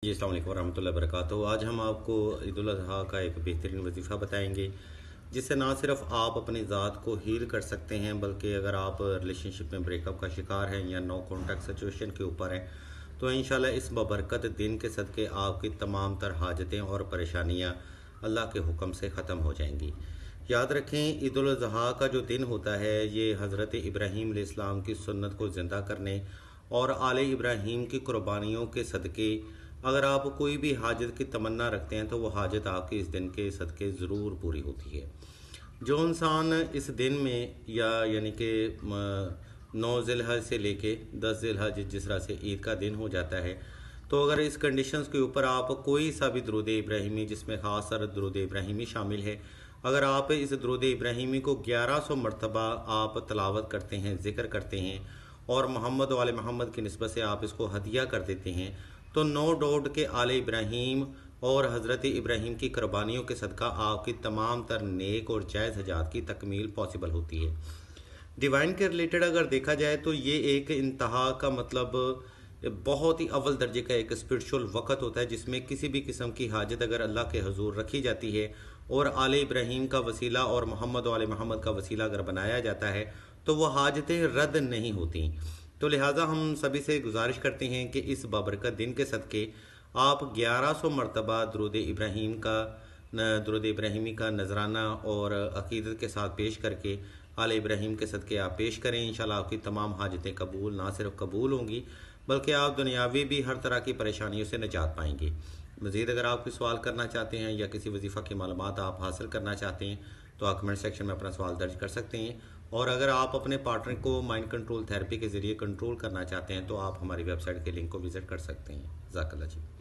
जी अस्सलाम वालेकुम रहमतुल्लाहि व बरकातहू। आज हम आपको ईद उल अज़हा का एक बेहतरीन वजीफ़ा बताएंगे जिससे ना सिर्फ आप अपनी ज़ात को हील कर सकते हैं, बल्कि अगर आप रिलेशनशिप में ब्रेकअप का शिकार हैं या नो कॉन्टैक्ट सिचुएशन के ऊपर हैं तो इंशाल्लाह इस बबरकत दिन के सदक़े आपकी तमाम तर हाजतें और परेशानियाँ अल्लाह के हुक्म से ख़त्म हो जाएंगी। याद रखें, ईद उल अज़हा का जो दिन होता है ये हज़रत इब्राहीम अलैहिस्सलाम की सुन्नत को ज़िंदा करने और आले इब्राहीम की कुर्बानियों के सदक़े अगर आप कोई भी हाजत की तमन्ना रखते हैं तो वो हाजत आपकी इस दिन के सदक़े ज़रूर पूरी होती है। जो इंसान इस दिन में यानी कि 9 ज़िलहज से लेके 10 ज़िलहज जिस तरह से ईद का दिन हो जाता है, तो अगर इस कंडीशंस के ऊपर आप कोई सा भी दुरूद इब्राहीमी, जिसमें ख़ास तर दुरूद इब्राहीमी शामिल है, अगर आप इस दुरूद इब्राहीमी को 1100 मरतबा आप तलावत करते हैं, ज़िक्र करते हैं और मोहम्मद वाले मोहम्मद की निस्बत से आप इसको हदिया कर देते हैं, तो नो डाउट के आले इब्राहीम और हज़रत इब्राहीम की कुर्बानियों के सदका आपकी तमाम तर नेक और जायज़ हजात की तकमील पॉसिबल होती है। डिवाइन के रिलेटेड अगर देखा जाए तो ये एक इंतहा का मतलब बहुत ही अव्वल दर्जे का एक स्पिरिचुअल वक़्त होता है जिसमें किसी भी किस्म की हाजत अगर अल्लाह के हजूर रखी जाती है और आले इब्राहीम का वसीला और मोहम्मद वाले मोहम्मद का वसीला अगर बनाया जाता है तो वह हाजतें रद्द नहीं होती। तो लिहाजा हम सभी से गुजारिश करते हैं कि इस बाबरकत दिन के सदक़े आप 1100 मरतबा दुरूद इब्राहीमी का नजराना और अकीदत के साथ पेश करके आले इब्राहीम के सदक़े आप पेश करें। इंशाल्लाह आपकी तमाम हाजतें कबूल ना सिर्फ कबूल होंगी बल्कि आप दुनियावी भी हर तरह की परेशानियों से निजात पाएंगे। मज़ीद अगर आप कोई सवाल करना चाहते हैं या किसी वजीफ़ा की मालूमात आप हासिल करना चाहते हैं तो आप कमेंट सेक्शन में अपना सवाल दर्ज कर सकते हैं। और अगर आप अपने पार्टनर को माइंड कंट्रोल थेरेपी के ज़रिए कंट्रोल करना चाहते हैं तो आप हमारी वेबसाइट के लिंक को विज़िट कर सकते हैं। जज़ाकल्लाह जी।